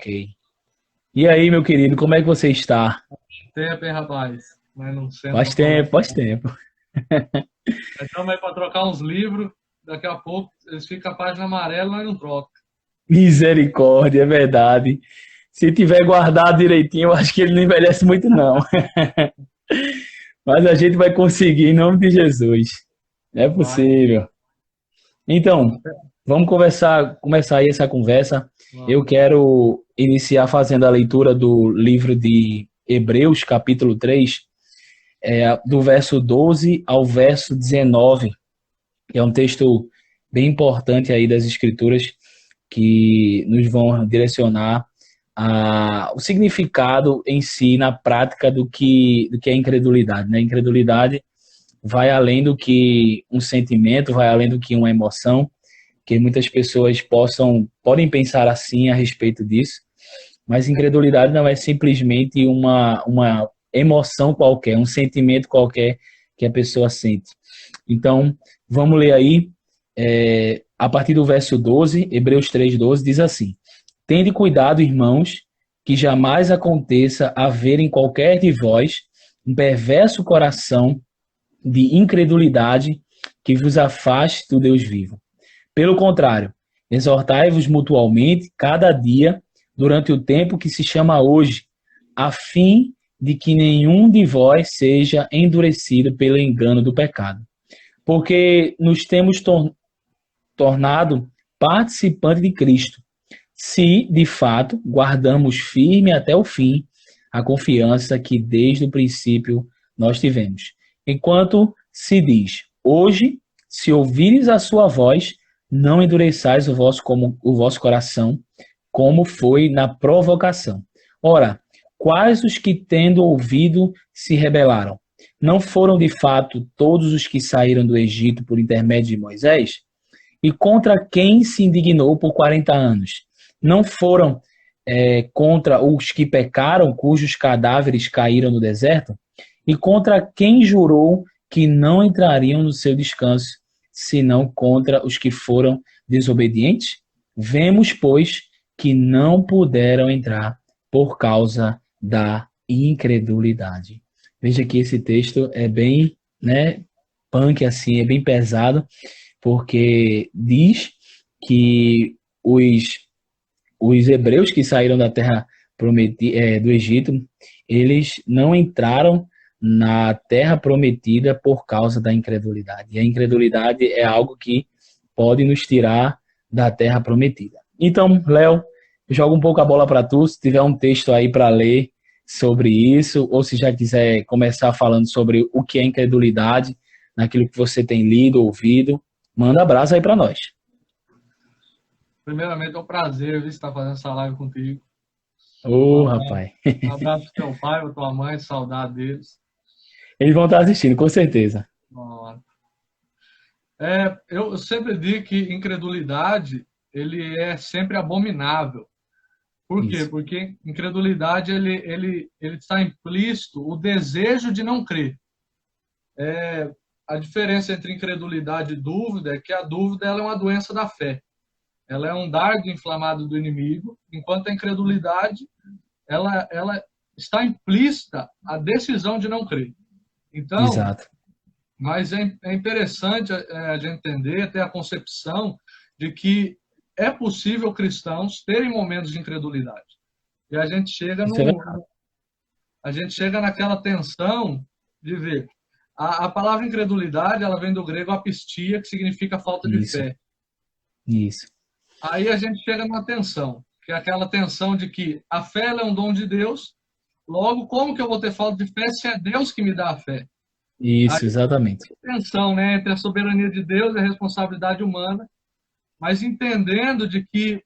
ok. E aí, meu querido, como é que você está? Tempo, hein, rapaz? Mas não senta Faz para conversar. tempo, faz tempo. Então, aí para trocar uns livros, daqui a pouco eles ficam a página amarela, mas não troca. Misericórdia, é verdade. Se tiver guardado direitinho, eu acho que ele não envelhece muito, não. Mas a gente vai conseguir em nome de Jesus. É Vai, possível. Então, vamos começar aí essa conversa. Eu vamos. quero iniciar fazendo a leitura do livro de Hebreus, capítulo 3, do verso 12 ao verso 19, que é um texto bem importante aí das Escrituras, que nos vão direcionar o significado em si, na prática, do que é incredulidade. Né? Incredulidade vai além do que um sentimento, vai além do que uma emoção, que muitas pessoas podem pensar assim a respeito disso, mas incredulidade não é simplesmente uma emoção qualquer, um sentimento qualquer que a pessoa sente. Então, vamos ler aí, a partir do verso 12, Hebreus 3,12, diz assim: Tende cuidado, irmãos, que jamais aconteça haver em qualquer de vós um perverso coração de incredulidade que vos afaste do Deus vivo. Pelo contrário, exortai-vos mutualmente cada dia durante o tempo que se chama hoje, a fim de que nenhum de vós seja endurecido pelo engano do pecado. Porque nos temos tornado participante de Cristo, se, de fato, guardamos firme até o fim a confiança que desde o princípio nós tivemos. Enquanto se diz, hoje, se ouvires a sua voz, não endureçais o vosso coração, como foi na provocação. Ora, quais os que, tendo ouvido, se rebelaram? Não foram, de fato, todos os que saíram do Egito por intermédio de Moisés? E contra quem se indignou por 40 anos? Não foram contra os que pecaram, cujos cadáveres caíram no deserto? E contra quem jurou que não entrariam no seu descanso, senão contra os que foram desobedientes? Vemos, pois, que não puderam entrar por causa da incredulidade. Veja que esse texto é bem, né, punk assim, é bem pesado, porque diz que os hebreus que saíram da terra do Egito, eles não entraram na terra prometida por causa da incredulidade. E a incredulidade é algo que pode nos tirar da terra prometida. Então, Léo, joga um pouco a bola para tu, se tiver um texto aí para ler sobre isso, ou se já quiser começar falando sobre o que é incredulidade, naquilo que você tem lido, ouvido, manda abraço aí para nós. Primeiramente, é um prazer viu, estar fazendo essa live contigo. Um Ô, abraço, rapaz. um abraço pro teu pai, pra tua mãe, saudade deles. Eles vão estar assistindo, com certeza. Eu sempre digo que incredulidade ele é sempre abominável. Por quê? Isso. Porque incredulidade ele está implícito o desejo de não crer. A diferença entre incredulidade e dúvida é que a dúvida ela é uma doença da fé. Ela é um dardo inflamado do inimigo, enquanto a incredulidade ela está implícita a decisão de não crer. Então, Exato. mas é interessante a gente entender, ter a concepção de que é possível cristãos terem momentos de incredulidade. E a gente chega Isso é verdade. a gente chega naquela tensão de ver. A palavra incredulidade, ela vem do grego apistia, que significa falta de Isso, fé. isso. Aí a gente chega numa tensão, que é aquela tensão de que a fé é um dom de Deus, logo, como que eu vou ter falta de fé se é Deus que me dá a fé? Aí Isso, exatamente. a tensão, né, entre a soberania de Deus e a responsabilidade humana, mas entendendo de que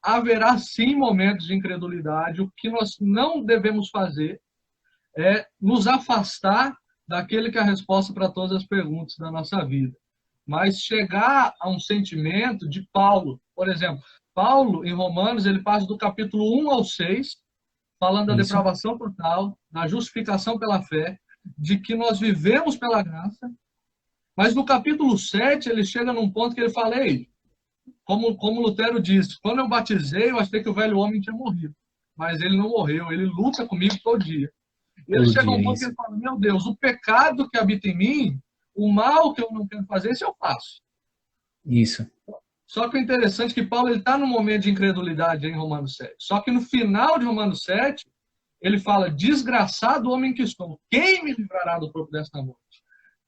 haverá sim momentos de incredulidade, o que nós não devemos fazer é nos afastar daquele que é a resposta para todas as perguntas da nossa vida. Mas chegar a um sentimento de Paulo, por exemplo, Paulo, em Romanos, ele passa do capítulo 1 ao 6, falando da Isso, depravação total, da justificação pela fé, de que nós vivemos pela graça, mas no capítulo 7 ele chega num ponto que ele fala, ei, como Lutero disse, quando eu batizei, eu achei que o velho homem tinha morrido. Mas ele não morreu, ele luta comigo todo dia. E ele Todo chega a dia, um ponto que isso. ele fala, meu Deus, o pecado que habita em mim, o mal que eu não quero fazer, isso eu faço. Isso. Só que o interessante é que Paulo está num momento de incredulidade em Romanos 7. Só que no final de Romanos 7, ele fala, desgraçado homem que estou, quem me livrará do corpo desta morte?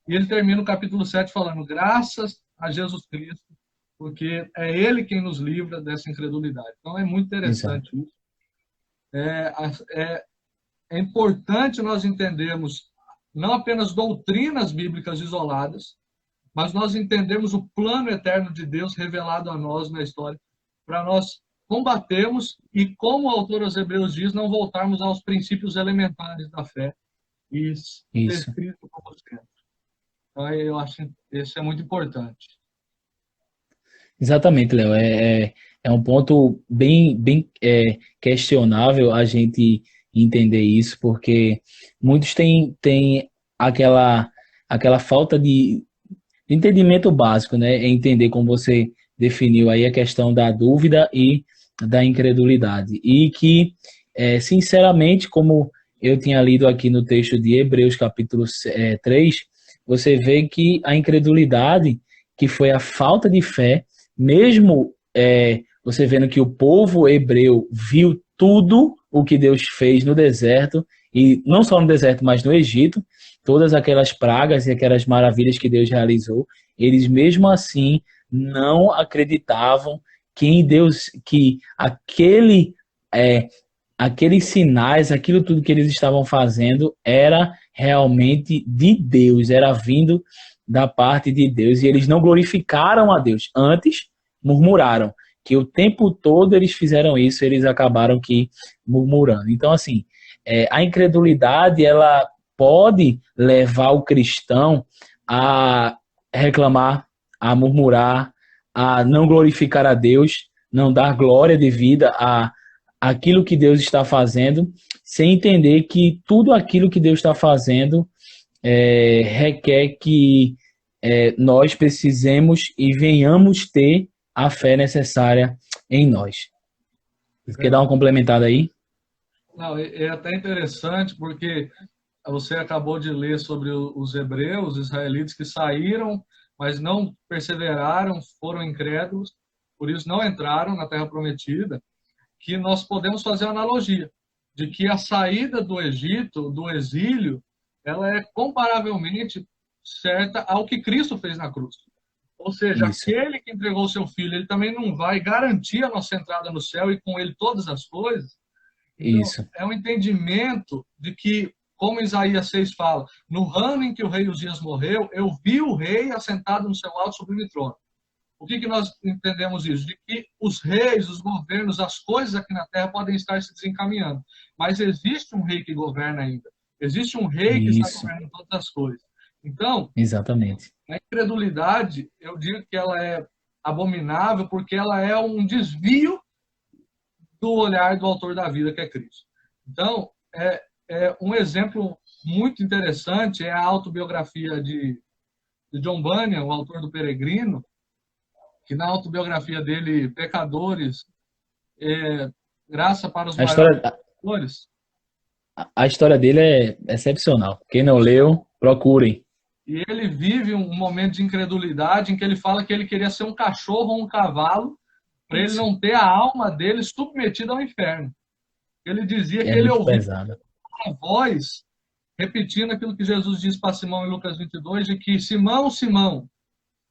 E ele termina o capítulo 7 falando, graças a Jesus Cristo, porque é ele quem nos livra dessa incredulidade. Então é muito interessante Exato. isso. É importante nós entendermos não apenas doutrinas bíblicas isoladas, mas nós entendemos o plano eterno de Deus revelado a nós na história, para nós combatermos e, como o autor aos Hebreus diz, não voltarmos aos princípios elementares da fé e ter Isso. Cristo como centro. Então, eu acho que isso é muito importante. Exatamente, Léo. É um ponto bem questionável a gente entender isso, porque muitos têm aquela, aquela falta de entendimento básico, né? É entender como você definiu aí a questão da dúvida e da incredulidade. E que, sinceramente, como eu tinha lido aqui no texto de Hebreus, capítulo 3, você vê que a incredulidade, que foi a falta de fé, mesmo você vendo que o povo hebreu viu tudo o que Deus fez no deserto, e não só no deserto, mas no Egito, todas aquelas pragas e aquelas maravilhas que Deus realizou, eles mesmo assim não acreditavam que em Deus, que é, aqueles sinais, aquilo tudo que eles estavam fazendo era realmente de Deus, era vindo da parte de Deus, e eles não glorificaram a Deus, antes murmuraram, que o tempo todo eles fizeram isso, eles acabaram que murmurando. Então, assim, a incredulidade, ela pode levar o cristão a reclamar, a murmurar, a não glorificar a Deus, não dar glória de vida a aquilo que Deus está fazendo, sem entender que tudo aquilo que Deus está fazendo requer que nós precisemos e venhamos ter a fé necessária em nós. É Quer dar uma verdade. complementada aí? Não, é até interessante porque você acabou de ler sobre os hebreus, os israelitas que saíram, mas não perseveraram, foram incrédulos, por isso não entraram na Terra Prometida, que nós podemos fazer a analogia de que a saída do Egito, do exílio, ela é comparavelmente certa ao que Cristo fez na cruz. Ou seja, Isso, aquele que entregou o seu filho, ele também não vai garantir a nossa entrada no céu e com ele todas as coisas. Então, isso, é um entendimento de que, como Isaías 6 fala, no ano em que o rei Uzias morreu, eu vi o rei assentado no seu alto sublime trono. O que nós entendemos isso? De que os reis, os governos, as coisas aqui na Terra podem estar se desencaminhando, mas existe um rei que governa ainda. Existe um rei que está isso, governando todas as coisas. Então, exatamente. a incredulidade, eu digo que ela é abominável porque ela é um desvio do olhar do autor da vida, que é Cristo. Então, um exemplo muito interessante é a autobiografia de John Bunyan, o autor do Peregrino, que na autobiografia dele, Pecadores, Graça para os A Maiores história, Pecadores, a história dele é excepcional. Quem não leu, procurem. e ele vive um momento de incredulidade em que ele fala que ele queria ser um cachorro ou um cavalo para ele Isso, não ter a alma dele submetida ao inferno. Ele dizia que que é ele muito ouvia pesada. uma voz repetindo aquilo que Jesus diz para Simão em Lucas 22, de que Simão, Simão,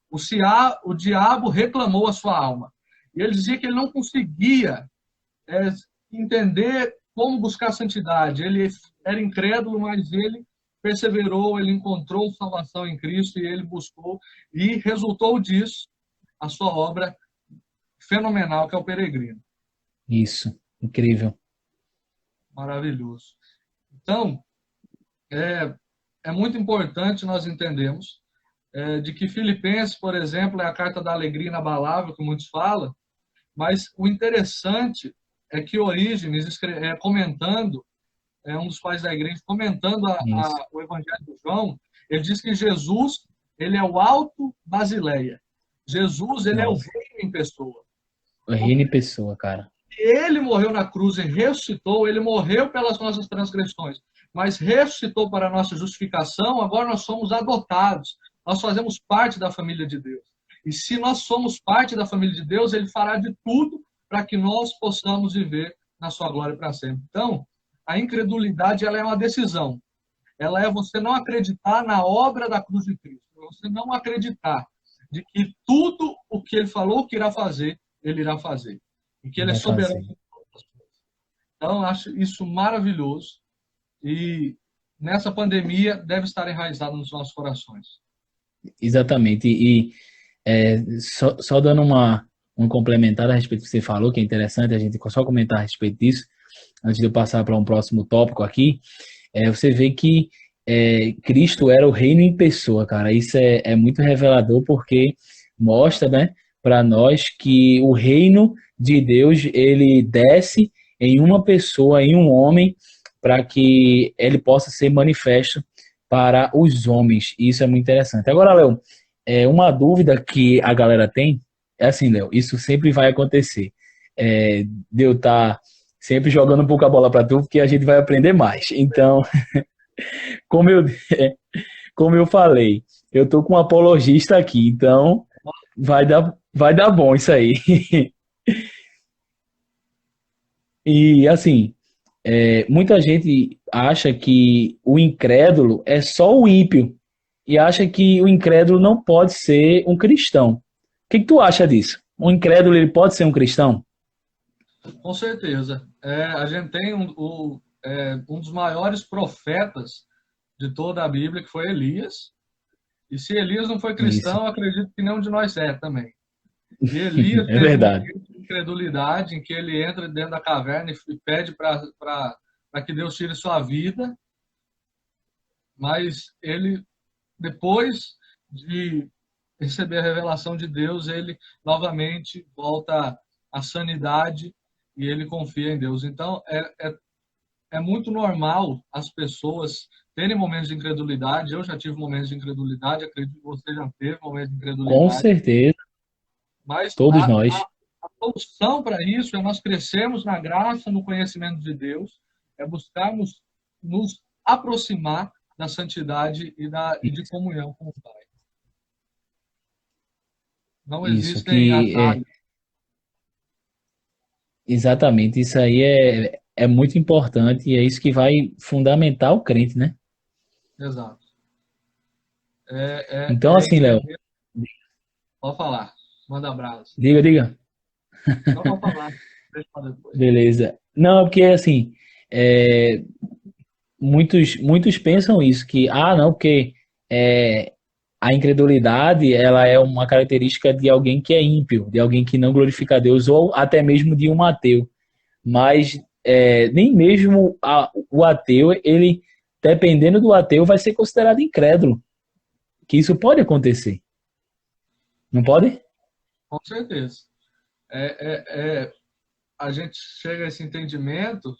o diabo reclamou a sua alma. E ele dizia que ele não conseguia entender como buscar a santidade. Ele era incrédulo, mas ele perseverou, ele encontrou salvação em Cristo e ele buscou, e resultou disso a sua obra fenomenal, que é o Peregrino. Isso, incrível. Maravilhoso. Então, é muito importante nós entendermos de que Filipenses, por exemplo, é a carta da alegria inabalável, que muitos falam, mas o interessante é que Orígenes, comentando, um dos pais da igreja, comentando Isso, o Evangelho de João, ele diz que Jesus, ele é o alto Basileia. Jesus, ele é o nossa, reino em pessoa. O reino em pessoa, cara. Ele morreu na cruz e ressuscitou, ele morreu pelas nossas transgressões, mas ressuscitou para a nossa justificação, agora nós somos adotados, nós fazemos parte da família de Deus. E se nós somos parte da família de Deus, ele fará de tudo para que nós possamos viver na sua glória para sempre. Então, a incredulidade ela é uma decisão. Ela é você não acreditar na obra da cruz de Cristo. Você não acreditar de que tudo o que ele falou que irá fazer, ele irá fazer. E que ele é Vai soberano. fazer. Então, eu acho isso maravilhoso. E nessa pandemia deve estar enraizado nos nossos corações. Exatamente. E só dando um complementar a respeito do que você falou, que é interessante a gente só comentar a respeito disso, antes de eu passar para um próximo tópico aqui, você vê que Cristo era o reino em pessoa, cara. Isso é muito revelador porque mostra, né, para nós que o reino de Deus ele desce em uma pessoa, em um homem, para que ele possa ser manifesto para os homens. Isso é muito interessante. Agora, Léo, uma dúvida que a galera tem é assim, Léo, isso sempre vai acontecer. De eu estar sempre jogando um pouco a bola para tu, porque a gente vai aprender mais. Então, como eu, como eu falei, eu tô com um apologista aqui, então vai dar bom isso aí. E assim, muita gente acha que o incrédulo é só o ímpio e acha que o incrédulo não pode ser um cristão. O que tu acha disso? Um incrédulo ele pode ser um cristão? Com certeza. A gente tem um dos maiores profetas de toda a Bíblia, que foi Elias. E se Elias não foi Isso, cristão, acredito que nenhum de nós é também. E Elias é teve um verdade. momento de incredulidade em que ele entra dentro da caverna e pede para que Deus tire sua vida, mas ele, depois de receber a revelação de Deus, ele novamente volta à sanidade e ele confia em Deus. Então, é muito normal as pessoas terem momentos de incredulidade. Eu já tive momentos de incredulidade, acredito que você já teve momentos de Com incredulidade, certeza, mas todos nós. a solução para isso é nós crescermos na graça, no conhecimento de Deus, é buscarmos nos aproximar da santidade e de comunhão com o Pai. Não Isso, existem que atalhos. exatamente, isso aí é muito importante e é isso que vai fundamentar o crente, né? Exato. Então, assim, Léo, Entender. Pode falar. Manda abraço. diga. Não pode falar. Deixa para depois. Beleza. Não, porque assim, é, muitos pensam isso, que, não, porque é, a incredulidade, ela é uma característica de alguém que é ímpio, de alguém que não glorifica a Deus, ou até mesmo de um ateu. Mas nem mesmo o ateu, ele, dependendo do ateu, vai ser considerado incrédulo, que isso pode acontecer. Não pode? Com certeza. A gente chega a esse entendimento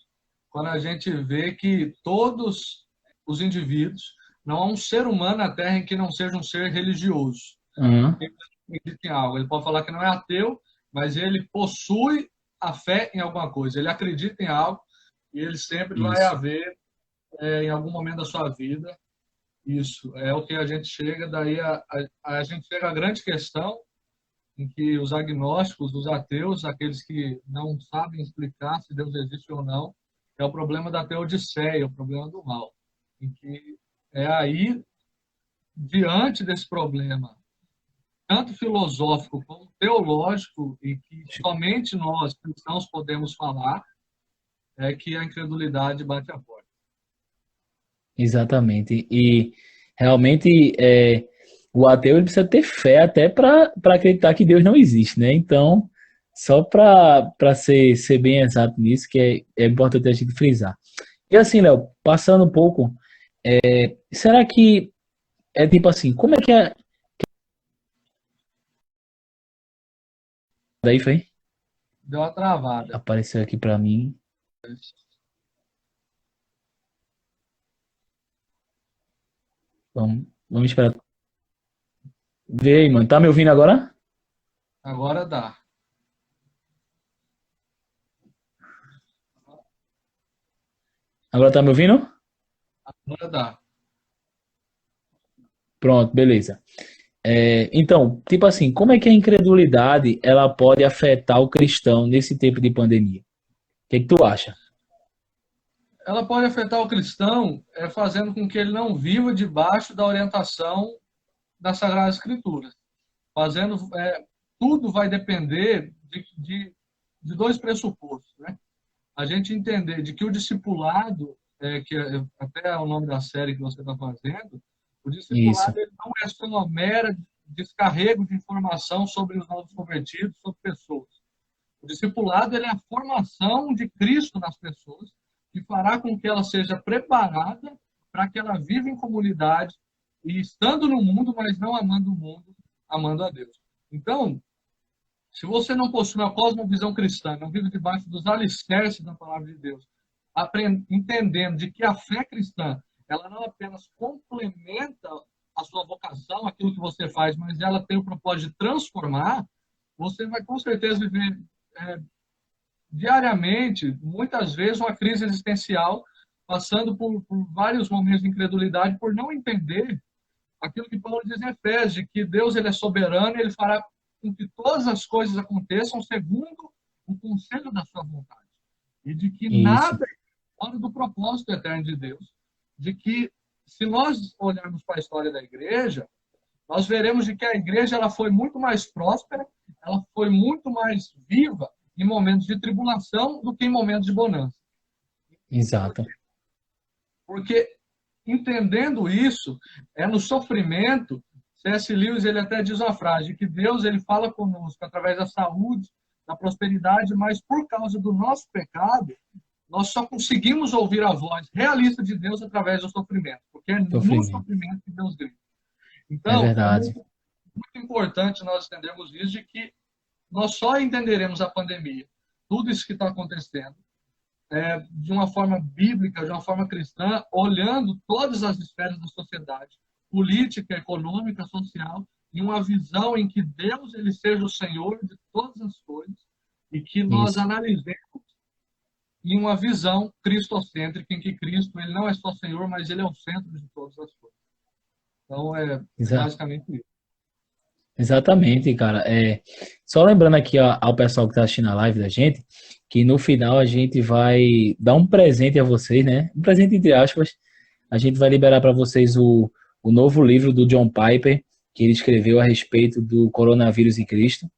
quando a gente vê que todos os indivíduos, não há um ser humano na Terra em que não seja um ser religioso. Uhum. Ele acredita em algo. Ele pode falar que não é ateu, mas ele possui a fé em alguma coisa. Ele acredita em algo e ele sempre vai Isso. haver, em algum momento da sua vida, isso. É o que a gente chega, daí a gente chega à grande questão em que os agnósticos, os ateus, aqueles que não sabem explicar se Deus existe ou não, é o problema da teodiceia, o problema do mal. Em que é aí, diante desse problema, tanto filosófico como teológico, e que somente nós cristãos podemos falar, é que a incredulidade bate a porta. Exatamente. E realmente o ateu ele precisa ter fé até para acreditar que Deus não existe, né? Então, só para ser bem exato nisso, que é importante a gente frisar. E assim, Léo, passando um pouco, será que é tipo assim, como é que é. Daí foi? Deu uma travada. Apareceu aqui para mim. Vamos esperar. Vê aí, mano. Tá me ouvindo agora? Agora dá. Agora tá me ouvindo? Agora dá. Pronto, beleza. Então, tipo assim, como é que a incredulidade ela pode afetar o cristão nesse tempo de pandemia? O que tu acha? Ela pode afetar o cristão fazendo com que ele não viva debaixo da orientação das Sagradas Escrituras. Fazendo, tudo vai depender de dois pressupostos, né? A gente entender de que o discipulado, até é o nome da série que você está fazendo, o Isso, discipulado ele não é só uma mera descarrego de informação sobre os novos convertidos, sobre pessoas. O discipulado ele é a formação de Cristo nas pessoas, que fará com que ela seja preparada para que ela viva em comunidade e estando no mundo, mas não amando o mundo, amando a Deus. Então, se você não possui uma cosmovisão cristã, não vive debaixo dos alicerces da palavra de Deus, entendendo de que a fé cristã, ela não apenas complementa a sua vocação, aquilo que você faz, mas ela tem o propósito de transformar, você vai com certeza viver diariamente, muitas vezes, uma crise existencial, passando por vários momentos de incredulidade, por não entender aquilo que Paulo diz em Efésios, de que Deus ele é soberano e ele fará com que todas as coisas aconteçam segundo o conselho da sua vontade. E de que isso, nada é fora do propósito eterno de Deus. De que, se nós olharmos para a história da igreja, nós veremos de que a igreja ela foi muito mais próspera, ela foi muito mais viva em momentos de tribulação do que em momentos de bonança. exato. Porque entendendo isso, é no sofrimento, C.S. Lewis ele até diz uma frase, que Deus ele fala conosco através da saúde, da prosperidade, mas por causa do nosso pecado, nós só conseguimos ouvir a voz realista de Deus através do sofrimento, porque é no Sofrimento. sofrimento que Deus grita. É Então, é verdade. muito importante nós entendermos isso, de que nós só entenderemos a pandemia, tudo isso que está acontecendo, de uma forma bíblica, de uma forma cristã, olhando todas as esferas da sociedade, política, econômica, social, em uma visão em que Deus ele seja o Senhor de todas as coisas e que nós Isso. analisemos em uma visão cristocêntrica, em que Cristo ele não é só Senhor, mas ele é o centro de todas as coisas. Então, é Exa- basicamente isso. Exatamente, cara. Só lembrando aqui ao pessoal que está assistindo a live da gente, que no final a gente vai dar um presente a vocês, né? Um presente entre aspas. A gente vai liberar para vocês o novo livro do John Piper, que ele escreveu a respeito do coronavírus e Cristo,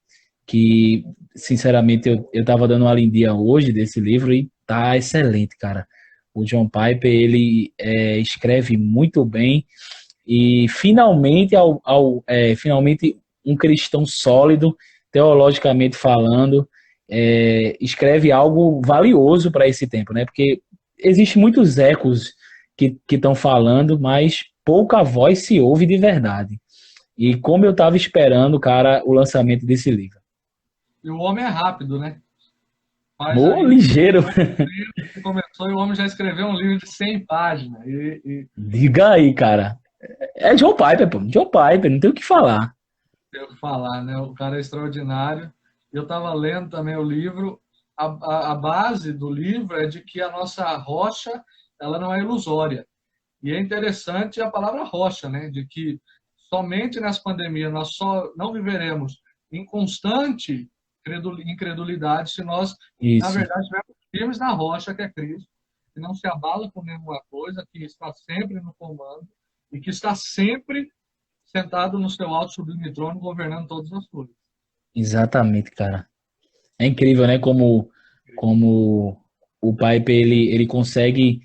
que, sinceramente, eu estava dando uma lindinha hoje desse livro e tá excelente, cara. O John Piper, ele escreve muito bem e finalmente, finalmente um cristão sólido, teologicamente falando, escreve algo valioso para esse tempo, né? Porque existem muitos ecos que estão falando, mas pouca voz se ouve de verdade. E como eu estava esperando, cara, o lançamento desse livro. E o homem é rápido, né? Faz Ô, aí ligeiro. 2 anos que começou e o homem já escreveu um livro de 100 páginas. Diga aí, cara. É John Piper, pô. John Piper, não tem o que falar. Tenho que falar, né? O cara é extraordinário. Eu estava lendo também o livro. A base do livro é de que a nossa rocha ela não é ilusória. E é interessante a palavra rocha, né? De que somente nessa pandemia nós só não viveremos em constante incredulidade se nós, na Isso, verdade, estivermos firmes na rocha que é Cristo, que não se abala com nenhuma coisa, que está sempre no comando e que está sempre sentado no seu alto sublime trono, governando todas as coisas. exatamente, cara. É incrível, né? Como o Piper ele consegue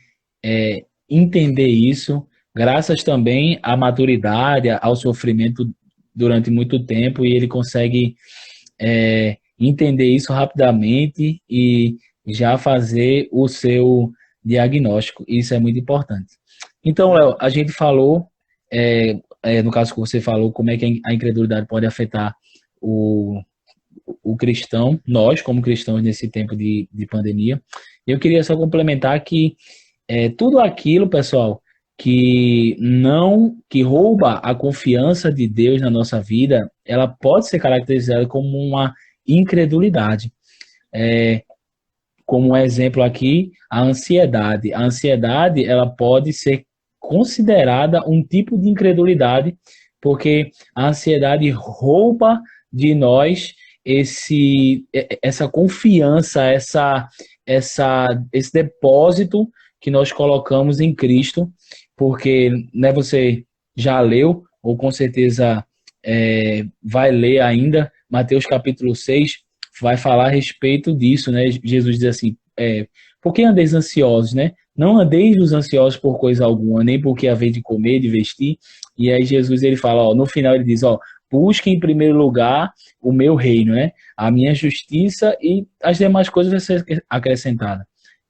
entender isso, graças também à maturidade, ao sofrimento durante muito tempo, e ele consegue entender isso rapidamente e já fazer o seu diagnóstico. Isso é muito importante. Então, Léo, a gente falou, no caso que você falou, como é que a incredulidade pode afetar o, o cristão, nós como cristãos nesse tempo de pandemia. Eu queria só complementar que tudo aquilo, pessoal, que rouba a confiança de Deus na nossa vida, ela pode ser caracterizada como uma incredulidade. como um exemplo aqui, a ansiedade. A ansiedade, ela pode ser considerada um tipo de incredulidade, porque a ansiedade rouba de nós essa confiança, esse depósito que nós colocamos em Cristo, porque, né, você já leu, ou com certeza vai ler ainda, Mateus capítulo 6 vai falar a respeito disso, né? Jesus diz assim, por que andeis ansiosos, né? Não andeis os ansiosos por coisa alguma, nem porque haver de comer, de vestir. E aí Jesus ele fala, ó, no final ele diz, ó, busque em primeiro lugar o meu reino, né? A minha justiça e as demais coisas vão ser acrescentadas.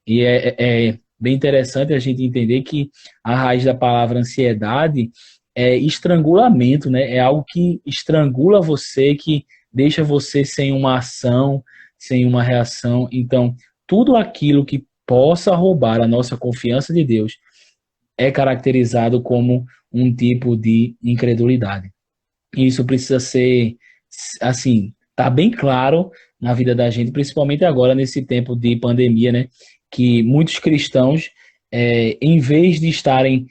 E é bem interessante a gente entender que a raiz da palavra ansiedade é estrangulamento, né? É algo que estrangula você, que deixa você sem uma ação, sem uma reação. Então, tudo aquilo que possa roubar a nossa confiança de Deus é caracterizado como um tipo de incredulidade. E isso precisa ser, assim, tá bem claro na vida da gente, principalmente agora nesse tempo de pandemia, né? Que muitos cristãos, em vez de estarem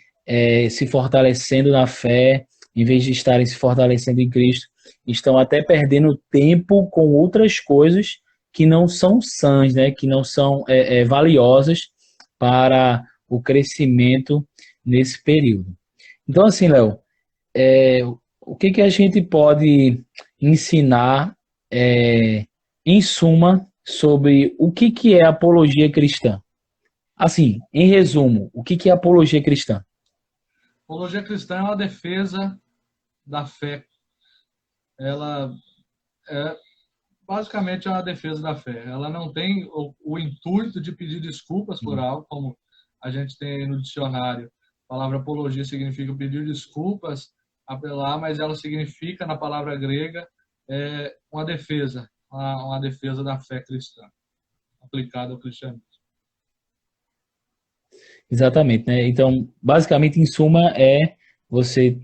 se fortalecendo na fé, em vez de estarem se fortalecendo em Cristo, estão até perdendo tempo com outras coisas que não são sãs, né? Que não são valiosas para o crescimento nesse período. Então, assim, Léo, é, o que que a gente pode ensinar, em suma, sobre o que é apologia cristã? Assim, em resumo, o que é apologia cristã? Apologia cristã é uma defesa da fé. Ela é basicamente uma defesa da fé. Ela não tem o intuito de pedir desculpas por algo, como a gente tem aí no dicionário. A palavra apologia significa pedir desculpas, apelar, mas ela significa, na palavra grega, uma defesa, uma defesa da fé cristã, aplicada ao cristianismo. Exatamente, né? Então, basicamente, em suma, é você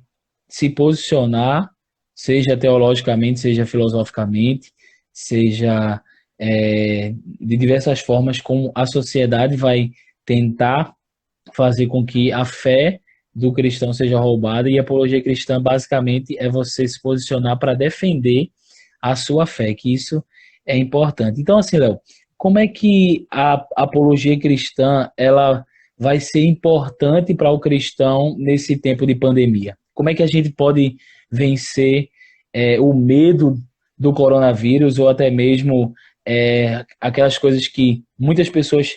se posicionar, seja teologicamente, seja filosoficamente, seja de diversas formas, como a sociedade vai tentar fazer com que a fé do cristão seja roubada, e a apologia cristã basicamente é você se posicionar para defender a sua fé, que isso é importante. Então, assim, Léo, como é que a apologia cristã ela vai ser importante para o cristão nesse tempo de pandemia? Como é que a gente pode vencer o medo do coronavírus ou até mesmo aquelas coisas que muitas pessoas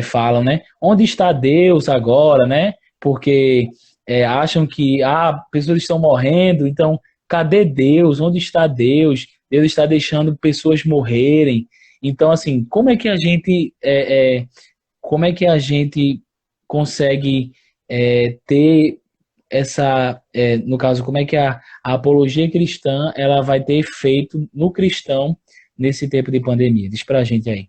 falam, né? Onde está Deus agora, né? Porque acham que pessoas estão morrendo, então cadê Deus? Onde está Deus? Deus está deixando pessoas morrerem. Então, assim, como é que a gente consegue ter no caso, como é que a apologia cristã ela vai ter efeito no cristão nesse tempo de pandemia? Diz pra gente aí.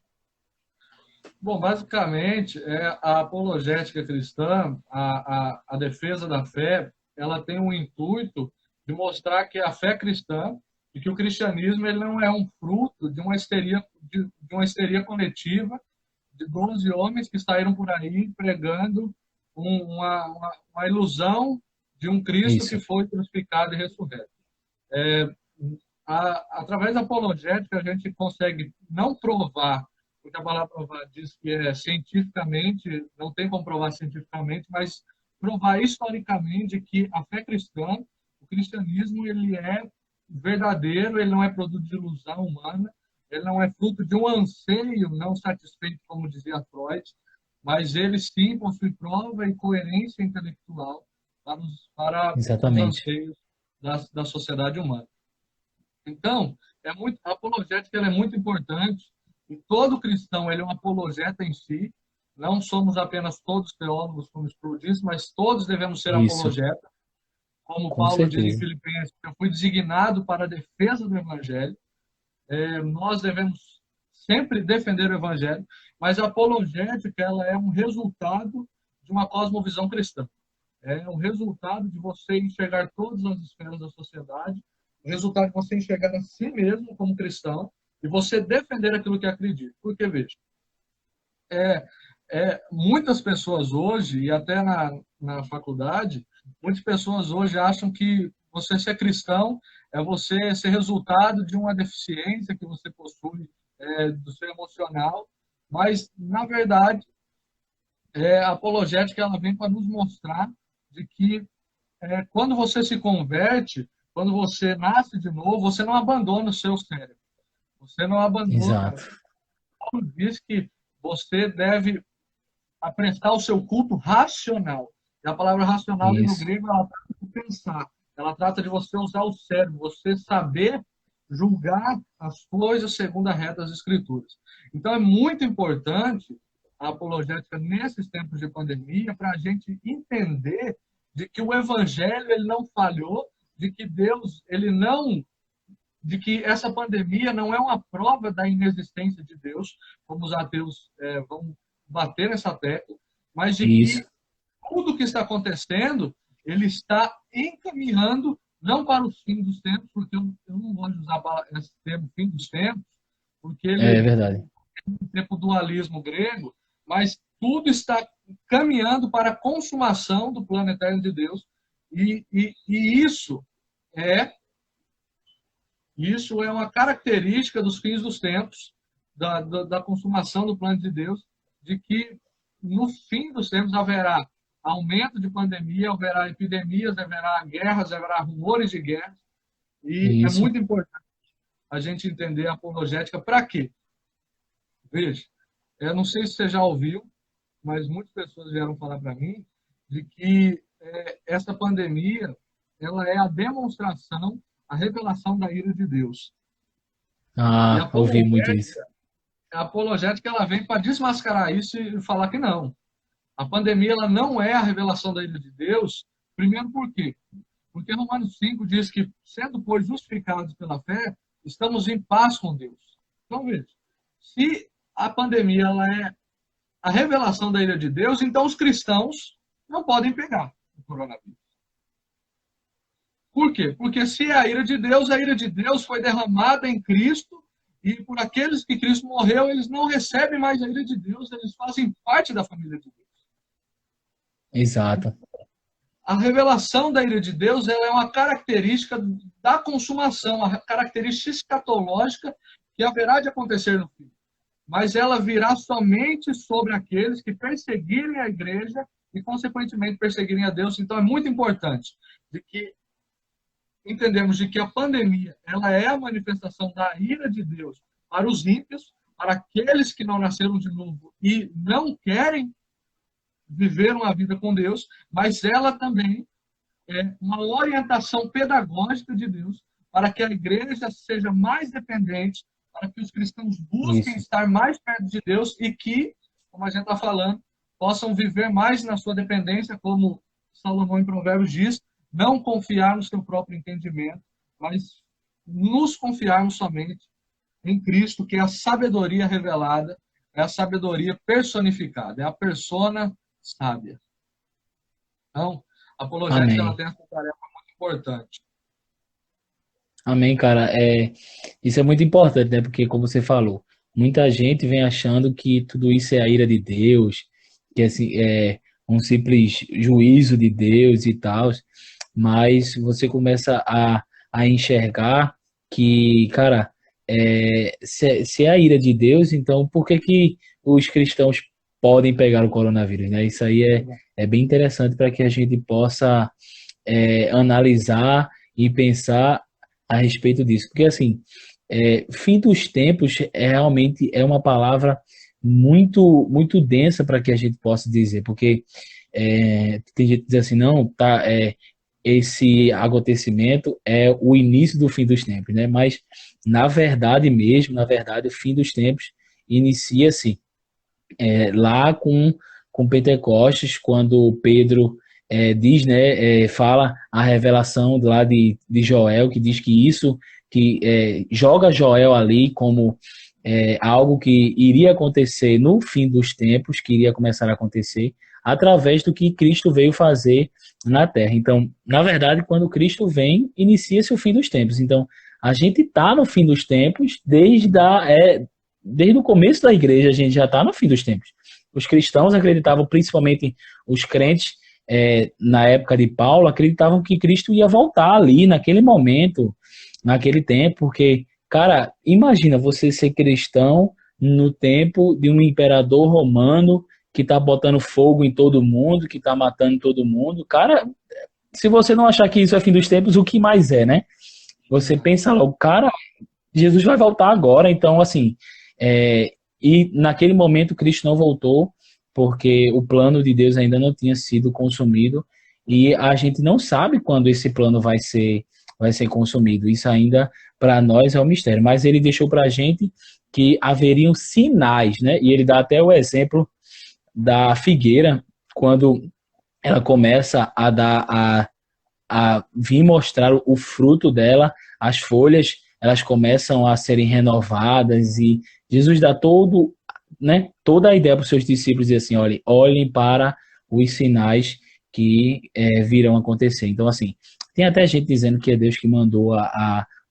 Bom, basicamente, a apologética cristã, a defesa da fé, ela tem um intuito de mostrar que a fé cristã e que o cristianismo ele não é um fruto de uma histeria coletiva de 12 homens que saíram por aí pregando uma ilusão de um Cristo que Isso. foi crucificado e ressurreto. Através da apologética, a gente consegue não provar, porque a palavra provar diz que é cientificamente, não tem como provar cientificamente, mas provar historicamente que a fé cristã, o cristianismo, ele é verdadeiro, ele não é produto de ilusão humana, ele não é fruto de um anseio não satisfeito, como dizia Freud, mas ele sim possui prova e coerência intelectual para os Exatamente. anseios da sociedade humana. Então, a apologética ela é muito importante e todo cristão ele é um apologeta em si. Não somos apenas todos teólogos, como Sproul disse, mas todos devemos ser Isso, apologetas. Como com Paulo diz em certeza. Filipenses, eu fui designado para a defesa do Evangelho. Nós devemos sempre defender o Evangelho, mas a apologética ela é um resultado de uma cosmovisão cristã. É o resultado de você enxergar todas as esferas da sociedade, o resultado de você enxergar a si mesmo como cristão e você defender aquilo que acredita. Porque, veja, é, muitas pessoas hoje, e até na faculdade, muitas pessoas hoje acham que você ser cristão é você ser resultado de uma deficiência que você possui do seu emocional, mas, na verdade, a apologética ela vem para nos mostrar de que quando você se converte, quando você nasce de novo, você não abandona o seu cérebro. Você não abandona. Exato. Paulo diz que você deve prestar o seu culto racional. E a palavra racional ali no Isso. grego, ela trata de pensar. Ela trata de você usar o cérebro, você saber julgar as coisas segundo a regra das escrituras. Então, é muito importante a apologética nesses tempos de pandemia para a gente entender de que o evangelho ele não falhou, de que Deus ele não, de que essa pandemia não é uma prova da inexistência de Deus, como os ateus vão bater nessa tecla, mas de Isso. que tudo que está acontecendo ele está encaminhando não para o fim dos tempos, porque eu não gosto de usar esse termo fim dos tempos, porque É ele verdade. tem o dualismo grego, mas tudo está caminhando para a consumação do plano eterno de Deus. E isso é uma característica dos fins dos tempos, da consumação do plano de Deus, de que no fim dos tempos haverá aumento de pandemia, haverá epidemias, haverá guerras, haverá rumores de guerras. E é Isso. muito importante a gente entender a apologética para quê? Veja, eu não sei se você já ouviu, mas muitas pessoas vieram falar para mim de que essa pandemia ela é a demonstração, a revelação da ira de Deus. E Ah, ouvi muito isso. a apologética ela vem para desmascarar isso e falar que não. A pandemia ela não é a revelação da ira de Deus. Primeiro por quê? Porque Romanos 5 diz que, sendo, pois, justificados pela fé, estamos em paz com Deus. Então, veja, se a pandemia ela é a revelação da ira de Deus, então os cristãos não podem pegar o coronavírus. Por quê? Porque se é a ira de Deus foi derramada em Cristo, e por aqueles que Cristo morreu, eles não recebem mais a ira de Deus, eles fazem parte da família de Deus. Exato. A revelação da ira de Deus ela é uma característica da consumação, uma característica escatológica que haverá de acontecer no fim. Mas ela virá somente sobre aqueles que perseguirem a igreja e, consequentemente, perseguirem a Deus. Então, é muito importante de que entendemos de que a pandemia ela é a manifestação da ira de Deus para os ímpios, para aqueles que não nasceram de novo e não querem viver uma vida com Deus, mas ela também é uma orientação pedagógica de Deus para que a igreja seja mais dependente, para que os cristãos busquem Isso. estar mais perto de Deus e que, como a gente está falando, possam viver mais na sua dependência, como Salomão em Provérbios diz, não confiar no seu próprio entendimento, mas nos confiarmos somente em Cristo, que é a sabedoria revelada, é a sabedoria personificada, é a persona sábia. Então, a apologética ela Amém. tem essa tarefa muito importante. Amém, cara. Isso é muito importante, né? Porque, como você falou, muita gente vem achando que tudo isso é a ira de Deus, que assim, é um simples juízo de Deus e tal, mas você começa a enxergar que, cara, se é a ira de Deus, então por que que os cristãos podem pegar o coronavírus, né? Isso aí é bem interessante para que a gente possa analisar e pensar a respeito disso. Porque, assim, fim dos tempos realmente é uma palavra muito, muito densa para que a gente possa dizer, porque tem gente que diz assim, não, tá, esse acontecimento é o início do fim dos tempos, né? Mas, na verdade mesmo, na verdade, o fim dos tempos inicia-se lá com Pentecostes, quando Pedro diz, né, fala a revelação lá de Joel, que diz que isso, que joga Joel ali como algo que iria acontecer no fim dos tempos, que iria começar a acontecer, através do que Cristo veio fazer na Terra. Então, na verdade, quando Cristo vem, inicia-se o fim dos tempos. Então, a gente está no fim dos tempos desde o começo da igreja, a gente já está no fim dos tempos. os cristãos acreditavam, principalmente os crentes, na época de Paulo, acreditavam que Cristo ia voltar ali, naquele momento, naquele tempo, porque, cara, imagina você ser cristão no tempo de um imperador romano que tá botando fogo em todo mundo, que tá matando todo mundo. Cara, se você não achar que isso é fim dos tempos, o que mais é, né? Você pensa logo, cara, Jesus vai voltar agora, então, assim, e naquele momento Cristo não voltou, porque o plano de Deus ainda não tinha sido consumido, e a gente não sabe quando esse plano vai ser consumido. Isso ainda, para nós, é um mistério, mas ele deixou para a gente que haveriam sinais, né? E ele dá até o exemplo da figueira, quando ela começa a dar a vir mostrar o fruto dela, as folhas, elas começam a serem renovadas e Jesus dá toda a ideia para os seus discípulos e assim, olhem para os sinais que virão acontecer. Então, assim, tem até gente dizendo que é Deus que mandou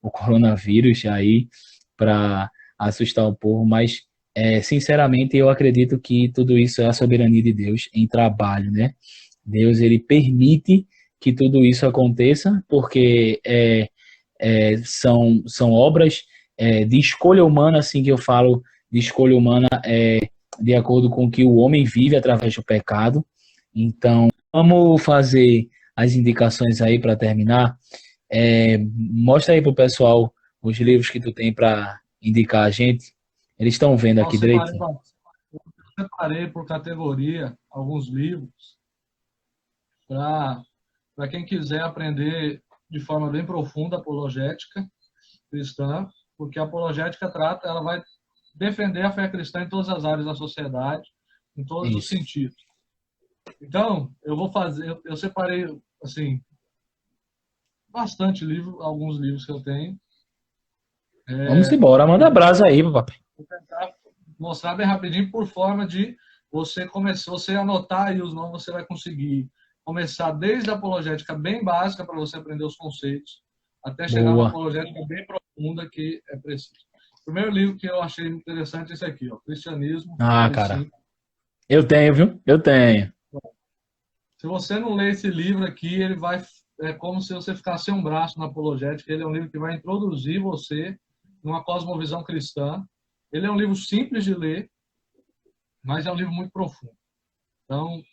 o coronavírus aí para assustar o povo, mas sinceramente eu acredito que tudo isso é a soberania de Deus em trabalho, né? Deus ele permite que tudo isso aconteça, porque são obras de escolha humana, assim que eu falo de escolha humana, de acordo com o que o homem vive através do pecado. Então, vamos fazer as indicações aí para terminar. Mostra aí para o pessoal os livros que tu tem para indicar a gente. Eles estão vendo Eu aqui direito? separei por categoria alguns livros para quem quiser aprender de forma bem profunda a apologética cristã, porque a apologética ela vai defender a fé cristã em todas as áreas da sociedade, em todos os Isso. sentidos. Então, eu separei assim bastante livro, alguns livros que eu tenho. Vamos embora, manda brasa aí, papai. Vou tentar mostrar bem rapidinho por forma de você começar, você anotar aí os nomes, você vai conseguir começar desde a apologética bem básica para você aprender os conceitos, até chegar numa Boa. apologética bem profunda que é preciso. O primeiro livro que eu achei interessante é esse aqui, ó, Cristianismo, Ah, Puro e cara. Simples. Eu tenho, viu? Eu tenho. Se você não ler esse livro aqui, ele vai é como se você ficasse sem um braço na apologética. Ele é um livro que vai introduzir você numa cosmovisão cristã. Ele é um livro simples de ler, mas é um livro muito profundo. Então,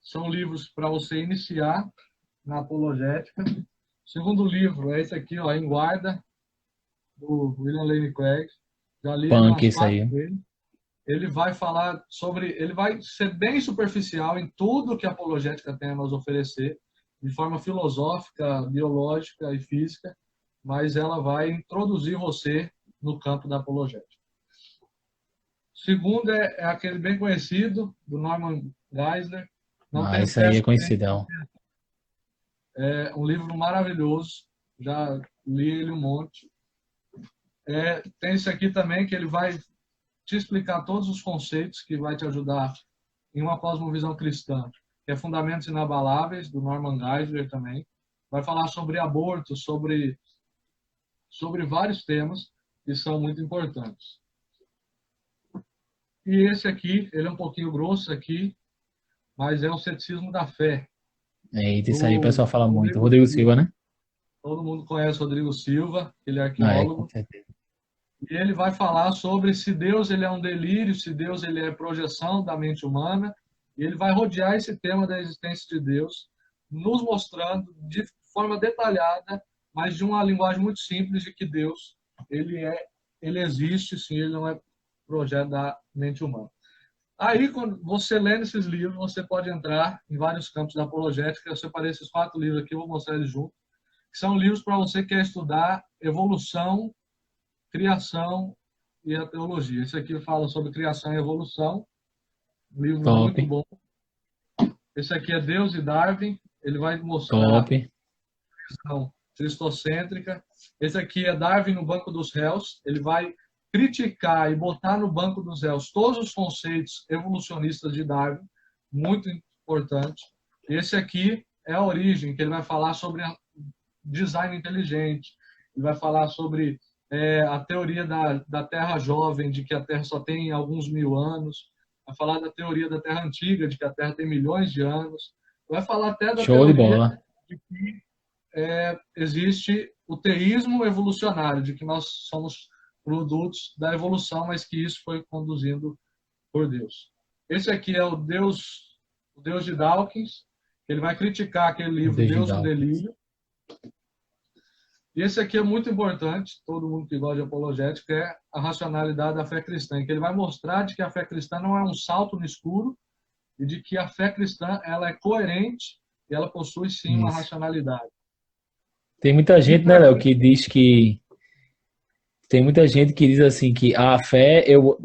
são livros para você iniciar na apologética. O segundo livro é esse aqui, ó, Em Guarda, do William Lane Craig. Já li ele Punk umas isso 4 aí. vezes. Ele vai falar sobre, ele vai ser bem superficial em tudo que a apologética tem a nos oferecer, de forma filosófica, biológica e física, mas ela vai introduzir você no campo da apologética. O segundo é aquele bem conhecido, do Norman Geisler, Não Ah, Tenho isso aí Fé é Suficiente. conhecidão. É um livro maravilhoso, já li ele um monte. Tem esse aqui também, que ele vai te explicar todos os conceitos que vai te ajudar em uma cosmovisão cristã, que é Fundamentos Inabaláveis, do Norman Geisler também. Vai falar sobre aborto, sobre vários temas que são muito importantes. E esse aqui, ele é um pouquinho grosso aqui, mas é o Ceticismo da Fé, Eita, isso aí o do pessoal fala muito. Rodrigo Rodrigo Silva. Silva, né? Todo mundo conhece o Rodrigo Silva, ele é Ah, com arqueólogo. certeza. E ele vai falar sobre se Deus ele é um delírio, se Deus ele é projeção da mente humana, e ele vai rodear esse tema da existência de Deus, nos mostrando de forma detalhada, mas de uma linguagem muito simples de que Deus ele existe, sim, ele não é projeto da mente humana. Aí, quando você lendo esses livros, você pode entrar em vários campos da apologética. Eu separei esses 4 livros aqui, eu vou mostrar eles juntos, que são livros para você que quer estudar evolução, criação e a teologia. Esse aqui fala sobre criação e evolução, um livro Top, muito bom. Esse aqui é Deus e Darwin, ele vai mostrar top. a visão cristocêntrica. Esse aqui é Darwin no banco dos réus, ele vai criticar e botar no banco dos réus todos os conceitos evolucionistas de Darwin, muito importante. Esse aqui é a origem, que ele vai falar sobre design inteligente, ele vai falar sobre a teoria da Terra jovem, de que a Terra só tem alguns mil anos. vai falar da teoria da Terra antiga, de que a Terra tem milhões de anos, vai falar até da Show de teoria bola. de que existe o teísmo evolucionário, de que nós somos produtos da evolução, mas que isso foi conduzido por Deus. Esse aqui é o Deus de Dawkins. Ele vai criticar aquele livro Deus no Delírio. E esse aqui é muito importante, todo mundo que gosta de apologética, é a racionalidade da fé cristã, que ele vai mostrar de que a fé cristã não é um salto no escuro e de que a fé cristã ela é coerente e ela possui sim uma racionalidade. Tem muita gente, né, Léo, que diz que tem muita gente que diz assim que a fé eu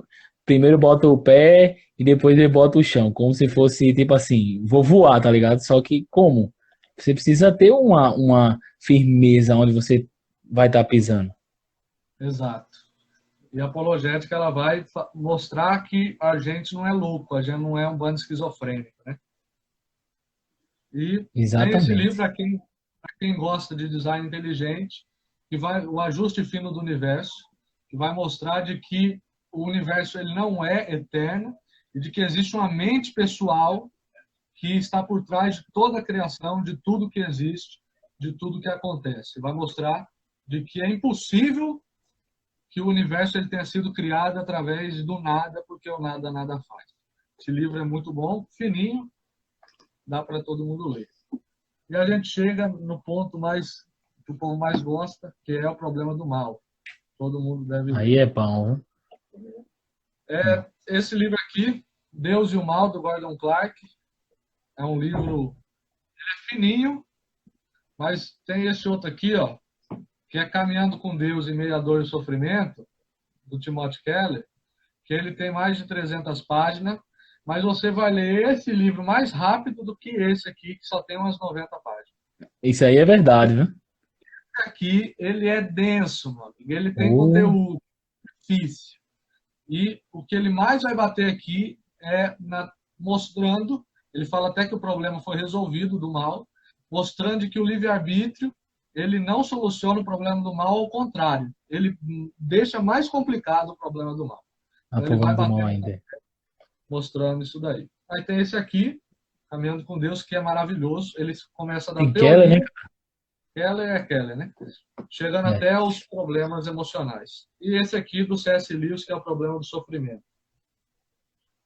primeiro boto o pé e depois eu boto o chão, como se fosse tipo assim, vou voar, tá ligado? Só que como? Você precisa ter uma firmeza onde você vai estar pisando. Exato. E a apologética ela vai mostrar que a gente não é louco, a gente não é um bando esquizofrênico, né? E tem esse livro para quem gosta de design inteligente, que vai o ajuste fino do universo, que vai mostrar de que o universo ele não é eterno e de que existe uma mente pessoal que está por trás de toda a criação, de tudo que existe, de tudo que acontece. Vai mostrar de que é impossível que o universo ele tenha sido criado através do nada, porque o nada nada faz. Esse livro é muito bom, fininho, dá para todo mundo ler. E a gente chega no ponto mais que o povo mais gosta, que é o problema do mal. Todo mundo deve ler. Aí é pão. Esse livro aqui, Deus e o Mal, do Gordon Clark, é um livro fininho, mas tem esse outro aqui, ó, que é Caminhando com Deus em Meio à Dor e Sofrimento, do Timothy Keller, que ele tem mais de 300 páginas, mas você vai ler esse livro mais rápido do que esse aqui, que só tem umas 90 páginas. Isso aí é verdade, viu? Esse aqui, ele é denso, mano. Ele tem conteúdo difícil. E o que ele mais vai bater aqui é mostrando, ele fala até que o problema foi resolvido do mal, mostrando que o livre-arbítrio ele não soluciona o problema do mal, ao contrário, ele deixa mais complicado o problema do mal. Então, ele vai bater ainda. Mostrando isso daí. Aí tem esse aqui, Caminhando com Deus, que é maravilhoso. Ele começa da teoria. Keller, né? Keller, né? Chegando até os problemas emocionais. E esse aqui do C.S. Lewis, que é o problema do sofrimento.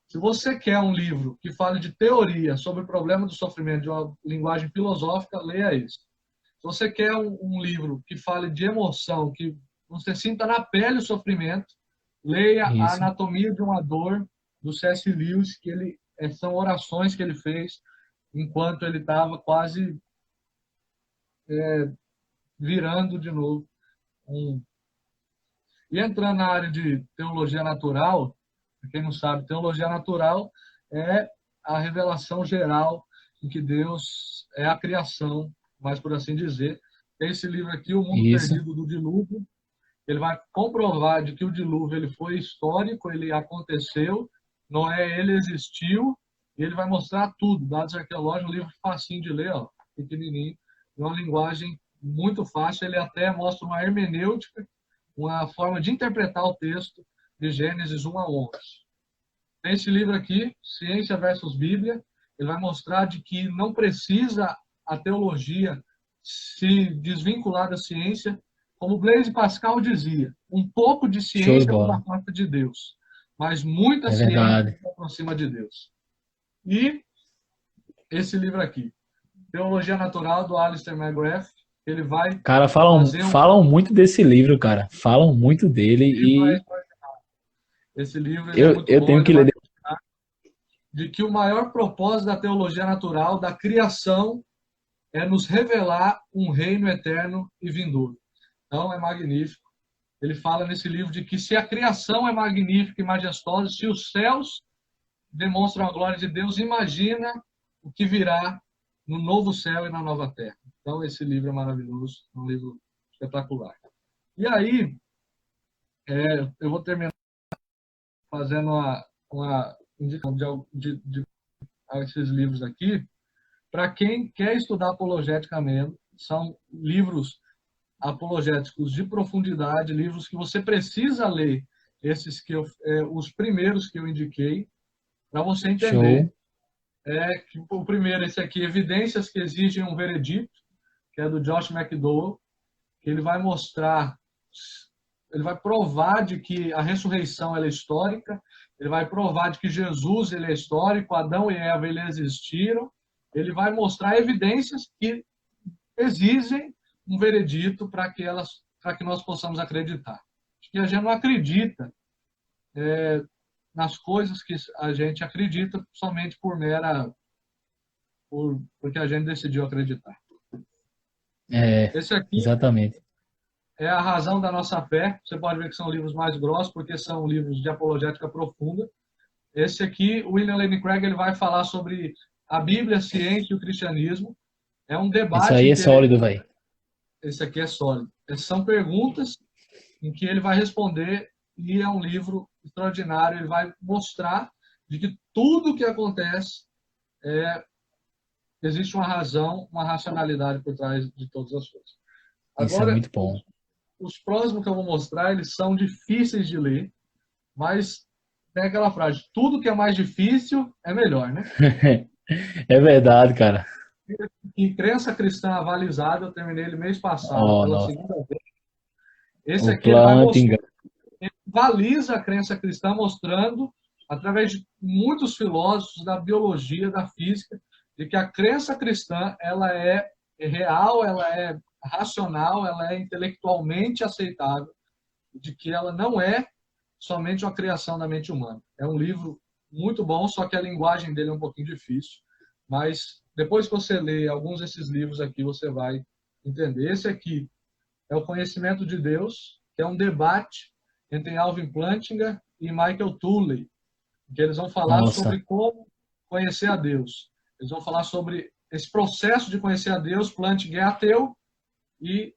Se você quer um livro que fale de teoria sobre o problema do sofrimento de uma linguagem filosófica, leia isso. Se você quer um livro que fale de emoção, que você sinta na pele o sofrimento, leia A Anatomia de uma Dor, do C.S. Lewis, que são orações que ele fez enquanto ele estava quase virando de novo. E entrando na área de teologia natural, para quem não sabe, teologia natural é a revelação geral em que Deus é a criação, mais por assim dizer. Tem esse livro aqui, O Mundo Perdido do Dilúvio. Ele vai comprovar de que o dilúvio ele foi histórico, ele aconteceu, Noé ele existiu, e ele vai mostrar tudo, dados arqueológicos, um livro facinho de ler, ó, pequenininho, uma linguagem muito fácil, ele até mostra uma hermenêutica, uma forma de interpretar o texto de Gênesis 1 a 11. Tem esse livro aqui, Ciência versus Bíblia, ele vai mostrar de que não precisa a teologia se desvincular da ciência, como Blaise Pascal dizia, um pouco de ciência nos afasta de Deus, mas muita ciência se aproxima de Deus. E esse livro aqui, Teologia Natural, do Alistair McGrath, ele vai... Cara, falam muito desse livro, cara. Falam muito dele e... Esse livro ele é muito eu bom, tenho que ler. De que o maior propósito da teologia natural, da criação, é nos revelar um reino eterno e vindouro. Então, é magnífico. Ele fala nesse livro de que se a criação é magnífica e majestosa, se os céus demonstram a glória de Deus, imagina o que virá no novo céu e na nova terra. Então, esse livro é maravilhoso, é um livro espetacular. E aí, eu vou terminar fazendo uma indicação de esses livros aqui. Para quem quer estudar apologética mesmo, são livros apologéticos de profundidade, livros que você precisa ler, esses que os primeiros que eu indiquei, para você entender. Show. Que o primeiro, esse aqui, Evidências que Exigem um Veredito, que é do Josh McDowell, que ele vai mostrar, ele vai provar de que a ressurreição ela é histórica, ele vai provar de que Jesus ele é histórico, Adão e Eva ele existiram, ele vai mostrar evidências que exigem um veredito para que nós possamos acreditar. Que a gente não acredita nas coisas que a gente acredita somente porque a gente decidiu acreditar. Esse aqui Exatamente. é a razão da nossa fé. Você pode ver que são livros mais grossos, porque são livros de apologética profunda. Esse aqui, o William Lane Craig, ele vai falar sobre a Bíblia, a ciência e o cristianismo. É um debate. Isso aí é sólido, velho. Esse aqui é sólido. Essas são perguntas em que ele vai responder, e é um livro extraordinário. Ele vai mostrar de que tudo que acontece existe uma razão, uma racionalidade por trás de todas as coisas. Agora, isso é muito bom. Os próximos que eu vou mostrar, eles são difíceis de ler, mas tem aquela frase, tudo que é mais difícil é melhor, né? É verdade, cara. E Crença Cristã Avalizada, eu terminei ele mês passado, pela Nossa. segunda vez. Esse O aqui ele vai Plantinga. mostrar, ele baliza a crença cristã, mostrando, através de muitos filósofos da biologia, da física, de que a crença cristã ela é real, ela é racional, ela é intelectualmente aceitável, de que ela não é somente uma criação da mente humana. É um livro muito bom, só que a linguagem dele é um pouquinho difícil, mas depois que você lê alguns desses livros aqui, você vai entender. Esse aqui é o Conhecimento de Deus, que é um debate entre Alvin Plantinga e Michael Tooley, que eles vão falar sobre como conhecer a Deus. Eles vão falar sobre esse processo de conhecer a Deus. Plantinga é ateu e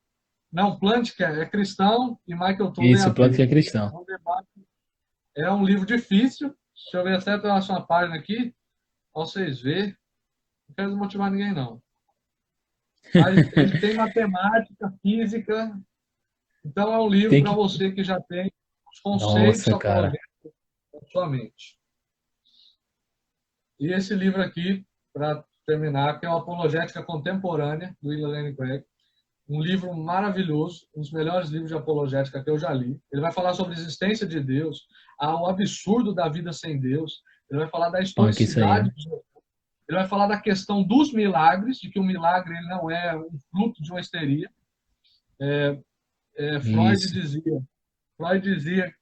Plantinga é cristão e Michael Tooley é ateu. Plantinga é cristão. É um debate, é um livro difícil. Deixa eu ver até a sua página aqui, para vocês verem. Não quero desmotivar ninguém, não. Mas ele tem matemática, física. Então é um livro para você que já tem os conceitos apologéticos na sua mente. E esse livro aqui, para terminar, que é o Apologética Contemporânea, do William Lane Craig. Um livro maravilhoso, um dos melhores livros de apologética que eu já li. Ele vai falar sobre a existência de Deus, o absurdo da vida sem Deus. Ele vai falar da historicidade. Ele vai falar da questão dos milagres, de que o milagre ele não é um fruto de uma histeria. Freud dizia,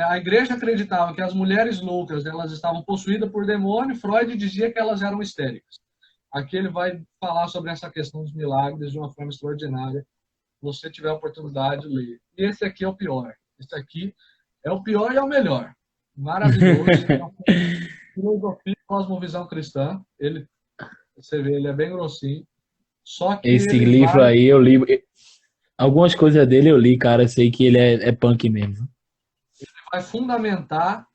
a igreja acreditava que as mulheres loucas elas estavam possuídas por demônio. Freud dizia que elas eram histéricas. Aqui ele vai falar sobre essa questão dos milagres de uma forma extraordinária. Se você tiver a oportunidade de ler. E esse aqui é o pior. Esse aqui é o pior e é o melhor. Maravilhoso. Filosofia e Cosmovisão Cristã. Você vê, ele é bem grossinho. Só que esse livro aí eu li. Algumas coisas dele eu li, cara. Eu sei que ele é punk mesmo. Ele vai fundamentar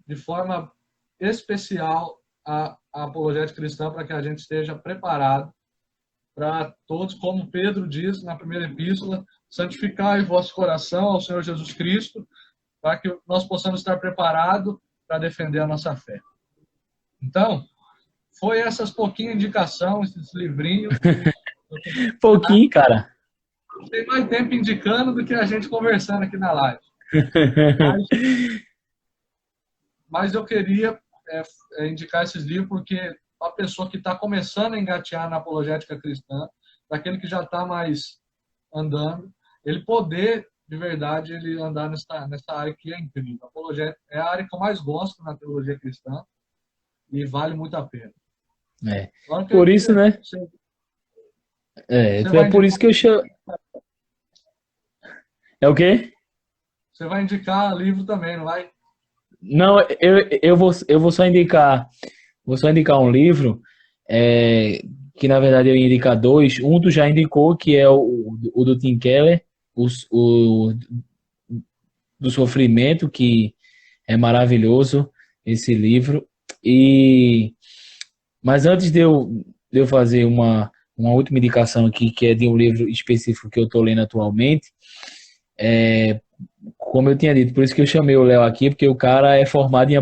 de forma especial a apologética cristã para que a gente esteja preparado para todos, como Pedro diz na primeira epístola, santificai vosso coração ao Senhor Jesus Cristo, para que nós possamos estar preparados para defender a nossa fé. Então, foi essas pouquinhas indicações, esses livrinhos. Pouquinho, cara. Tem mais tempo indicando do que a gente conversando aqui na live. Mas eu queria indicar esses livros porque a pessoa que está começando a engatear na apologética cristã, daquele que já está mais andando, ele poder, de verdade, ele andar nessa área que é incrível. A apologética é a área que eu mais gosto na teologia cristã e vale muito a pena. Por isso, né? É por isso que eu chamo... É o quê? Você vai indicar livro também, não vai? Não, eu vou só indicar um livro que na verdade eu ia indicar dois. Um tu já indicou, que é o do Tim Keller, o do sofrimento, que é maravilhoso esse livro. Mas antes de eu fazer uma última indicação aqui, que é de um livro específico que eu estou lendo atualmente, como eu tinha dito, por isso que eu chamei o Léo aqui, porque o cara é formado em Ó,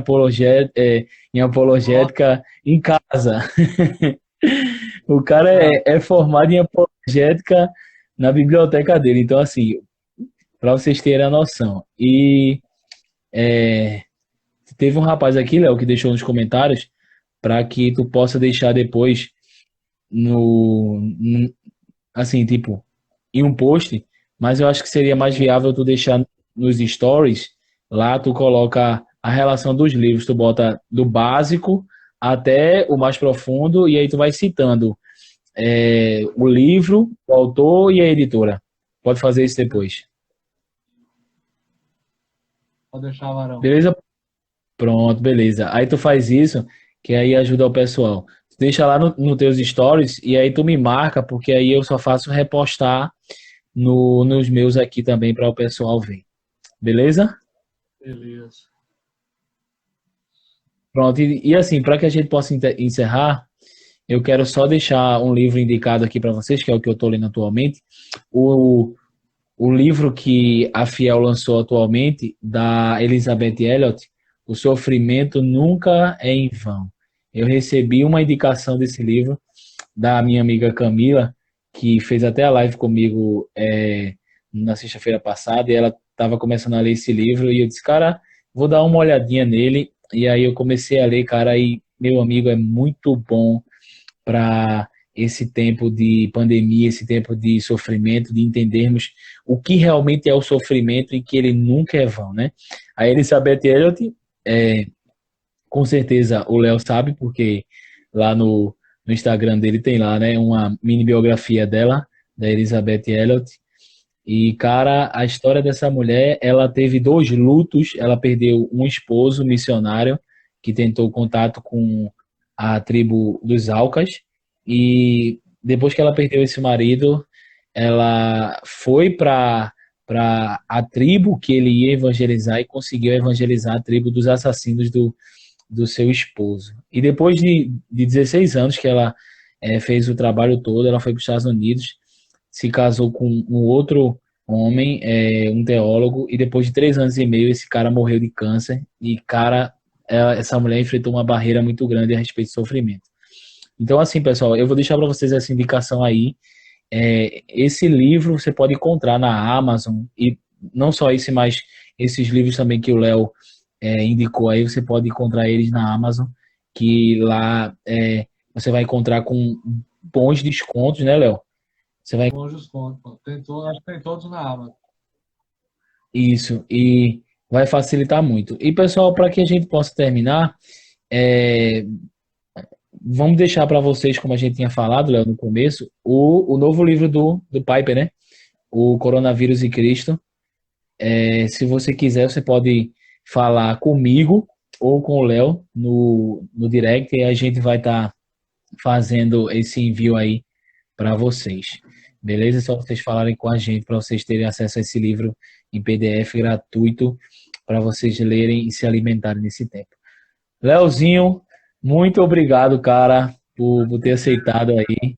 apologética em casa. O cara já. é formado em apologética na biblioteca dele. Então, assim, para vocês terem a noção. E teve um rapaz aqui, Léo, que deixou nos comentários para que tu possa deixar depois assim, tipo, em um post, mas eu acho que seria mais viável tu deixar nos stories, lá tu coloca a relação dos livros, tu bota do básico até o mais profundo, e aí tu vai citando o livro, o autor e a editora. Pode fazer isso depois. Pode deixar, Varão. Beleza? Pronto, beleza. Aí tu faz isso, que aí ajuda o pessoal. Tu deixa lá no teus stories e aí tu me marca, porque aí eu só faço repostar nos meus aqui também para o pessoal ver. Beleza? Beleza. Pronto. E assim, para que a gente possa encerrar, eu quero só deixar um livro indicado aqui para vocês, que é o que eu estou lendo atualmente. O, o livro que a Fiel lançou atualmente, da Elizabeth Elliot, O Sofrimento Nunca é em Vão. Eu recebi uma indicação desse livro da minha amiga Camila, que fez até a live comigo na sexta-feira passada, e ela estava começando a ler esse livro, e eu disse, cara, vou dar uma olhadinha nele, e aí eu comecei a ler, cara, e meu amigo é muito bom para esse tempo de pandemia, esse tempo de sofrimento, de entendermos o que realmente é o sofrimento e que ele nunca é vão, né? A Elizabeth Elliot, é, com certeza o Léo sabe, porque lá no Instagram dele tem lá, né, uma mini biografia dela, da Elizabeth Elliot. E, cara, a história dessa mulher, ela teve dois lutos. Ela perdeu um esposo missionário que tentou contato com a tribo dos Aucas. E depois que ela perdeu esse marido, ela foi para a tribo que ele ia evangelizar e conseguiu evangelizar a tribo dos assassinos do seu esposo. E depois de 16 anos que ela fez o trabalho todo, ela foi para os Estados Unidos, se casou com um outro homem, um teólogo, e depois de 3 anos e meio esse cara morreu de câncer. E, cara, essa mulher enfrentou uma barreira muito grande a respeito do sofrimento. Então, assim, pessoal, eu vou deixar para vocês essa indicação aí. Esse livro você pode encontrar na Amazon, e não só esse, mas esses livros também que o Léo indicou aí, você pode encontrar eles na Amazon, que lá você vai encontrar com bons descontos, né, Léo? Você vai Bom desconto, pô. Acho que tem todos na Amazon. isso, e vai facilitar muito. E pessoal, para que a gente possa terminar, é, vamos deixar para vocês, como a gente tinha falado, Léo, no começo, o novo livro do Piper, né? O Coronavírus e Cristo. Se você quiser, você pode falar comigo ou com o Léo no direct e a gente vai estar fazendo esse envio aí para vocês. Beleza? É só vocês falarem com a gente para vocês terem acesso a esse livro em PDF gratuito para vocês lerem e se alimentarem nesse tempo. Leozinho, muito obrigado, cara, por ter aceitado aí.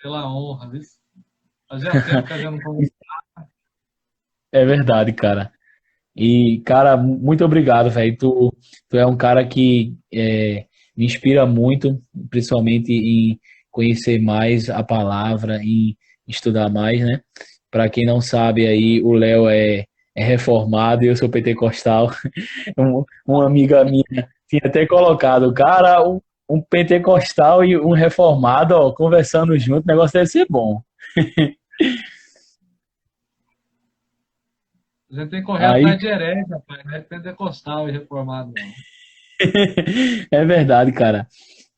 Pela honra, viu? Fazia tempo que a gente não conversava. É verdade, cara. E, cara, muito obrigado, velho. Tu é um cara que me inspira muito, principalmente em conhecer mais a palavra, em estudar mais, né? Para quem não sabe aí, o Léo é reformado e eu sou pentecostal. Uma amiga minha tinha até colocado, cara, um pentecostal e um reformado, ó, conversando junto, o negócio deve ser bom. A gente tem que correr Aí atrás de herege, rapaz. Não é pentecostal e reformado, não. é verdade, cara.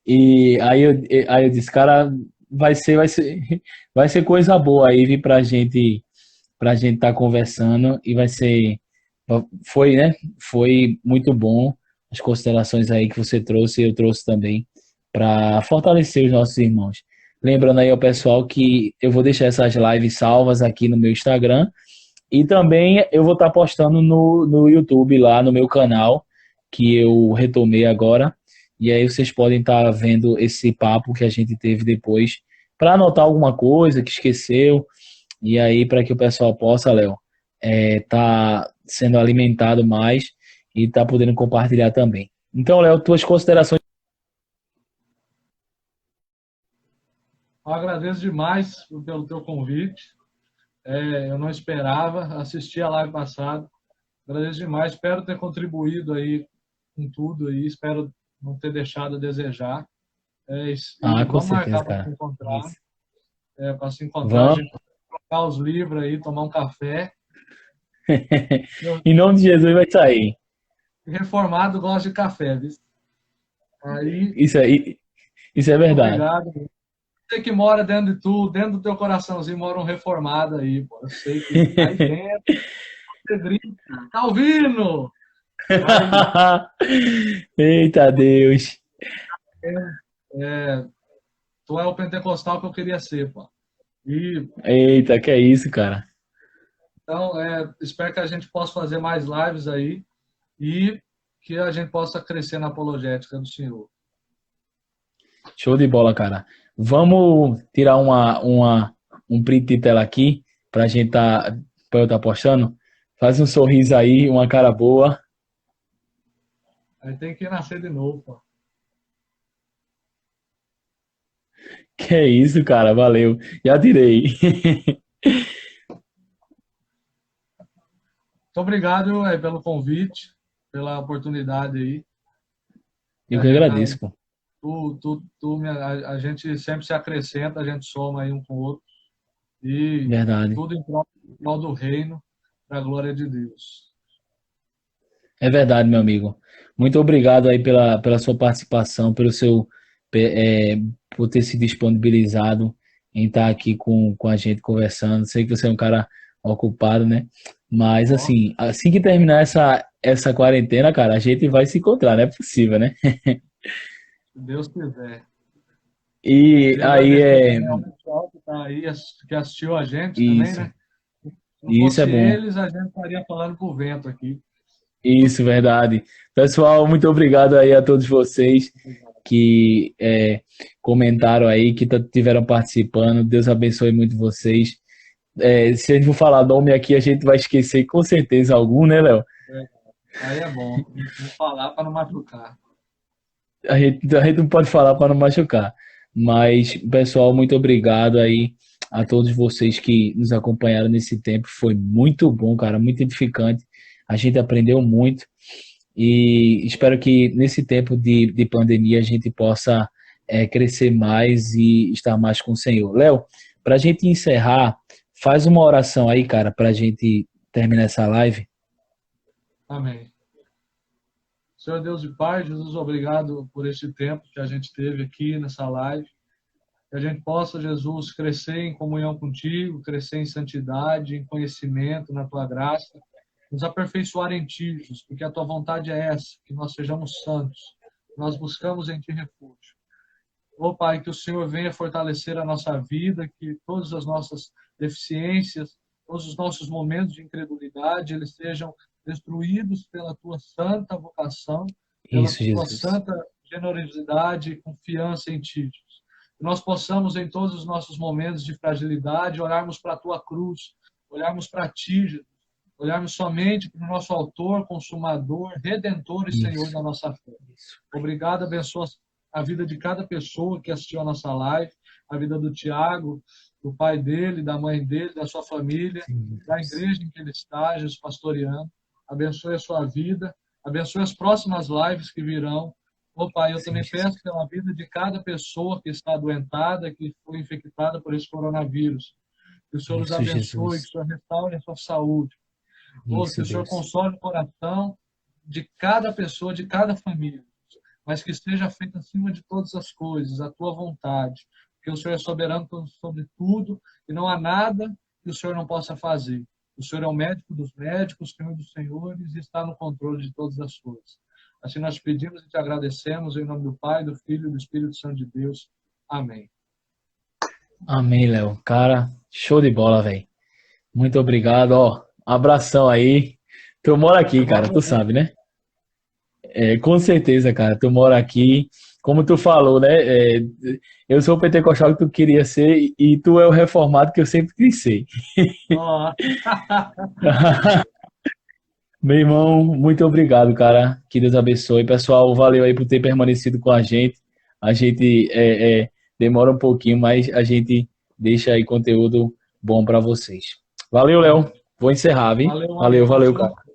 E aí eu disse, cara, vai ser coisa boa aí vir pra gente estar conversando e foi, né? Foi muito bom as considerações aí que você trouxe e eu trouxe também para fortalecer os nossos irmãos. Lembrando aí ao pessoal que eu vou deixar essas lives salvas aqui no meu Instagram e também eu vou estar postando no YouTube lá no meu canal que eu retomei agora. E aí vocês podem estar vendo esse papo que a gente teve depois para anotar alguma coisa que esqueceu. E aí, para que o pessoal possa, Léo, tá sendo alimentado mais e está podendo compartilhar também. Então, Léo, tuas considerações. Eu agradeço demais pelo teu convite. Eu não esperava, assisti a live passada. Agradeço demais, espero ter contribuído aí com tudo aí, espero não ter deixado a desejar. Com Vamos certeza, marcar para se cara. encontrar, Isso. para se encontrar, a Vamos. gente trocar os livros aí, tomar um café. Em nome de Jesus vai sair. Reformado gosta de café, viu? Aí, Isso é verdade. obrigado. Você que mora dentro de tu, dentro do teu coraçãozinho, mora um reformado aí, pô. Eu sei que tá aí dentro, você grita, Calvino! Eita Deus. Tu é o pentecostal que eu queria ser, pô. E, Eita, que é isso, cara. então, espero que a gente possa fazer mais lives aí e que a gente possa crescer na apologética do Senhor. Show de bola, cara. Vamos tirar um print de tela aqui pra gente pra eu estar postando. Faz um sorriso aí, uma cara boa. Aí tem que nascer de novo, pô. Que é isso, cara. Valeu. Já tirei. Muito obrigado pelo convite, pela oportunidade aí. Eu A que gente, agradeço, pô. a gente sempre se acrescenta, a gente soma aí um com o outro. E Verdade. tudo em prol do reino, para a glória de Deus. É verdade, meu amigo. Muito obrigado aí pela sua participação, por ter se disponibilizado em estar aqui com a gente conversando. Sei que você é um cara ocupado, né? Mas assim que terminar essa quarentena, cara, a gente vai se encontrar, não é possível, né? Se Deus quiser. E Queria aí agradecer também ao pessoal que está aí, que assistiu a gente também, isso, né? Se não isso é fosse bom. eles, a gente estaria falando com o vento aqui. Isso, verdade. Pessoal, muito obrigado aí a todos vocês que comentaram aí, que tiveram participando. Deus abençoe muito vocês. Se a gente for falar nome aqui, a gente vai esquecer com certeza algum, né, Léo? Aí é bom. Vou falar para não machucar. A gente não pode falar para não machucar. Mas, pessoal, muito obrigado aí a todos vocês que nos acompanharam nesse tempo. Foi muito bom, cara, muito edificante. A gente aprendeu muito e espero que nesse tempo de pandemia a gente possa crescer mais e estar mais com o Senhor. Léo, para a gente encerrar, faz uma oração aí, cara, para a gente terminar essa live. Amém. Senhor Deus e Pai, Jesus, obrigado por este tempo que a gente teve aqui nessa live. Que a gente possa, Jesus, crescer em comunhão contigo, crescer em santidade, em conhecimento, na tua graça, nos aperfeiçoar em ti, Jesus, porque a tua vontade é essa, que nós sejamos santos. Nós buscamos em ti refúgio. Ó Pai, que o Senhor venha fortalecer a nossa vida, que todas as nossas deficiências, todos os nossos momentos de incredulidade, eles sejam destruídos pela tua santa vocação, pela Isso, tua Jesus. santa generosidade e confiança em ti. Jesus. Que nós possamos, em todos os nossos momentos de fragilidade, olharmos para a tua cruz, olharmos para ti, Jesus, olharmos somente para o nosso autor, consumador, redentor e Senhor da nossa fé. Obrigado, abençoa a vida de cada pessoa que assistiu a nossa live, a vida do Tiago, do pai dele, da mãe dele, da sua família, da igreja em que ele está, Jesus pastoreando. Abençoe a sua vida, abençoe as próximas lives que virão. Ô Pai, eu também peço pela vida de cada pessoa que está adoentada, que foi infectada por esse coronavírus. Que o Senhor os abençoe, que o Senhor restaure a sua saúde. Ou que o Senhor console o coração de cada pessoa, de cada família, mas que esteja feita acima de todas as coisas, a tua vontade, porque o Senhor é soberano sobre tudo e não há nada que o Senhor não possa fazer. O Senhor é o médico dos médicos, Senhor dos senhores e está no controle de todas as coisas. Assim nós pedimos e te agradecemos em nome do Pai, do Filho e do Espírito Santo de Deus. Amém. Amém, Léo. Cara, show de bola, velho. Muito obrigado, ó. Abração aí. Tu mora aqui, cara, tu sabe, né? Com certeza, cara. Tu mora aqui. Como tu falou, né? Eu sou o pentecostal que tu queria ser e tu é o reformado que eu sempre quis ser. Oh. Meu irmão, muito obrigado, cara. Que Deus abençoe. Pessoal, valeu aí por ter permanecido com a gente. A gente demora um pouquinho, mas a gente deixa aí conteúdo bom para vocês. Valeu, Léo. Vou encerrar, viu? Valeu, um Valeu, valeu, abraço. cara.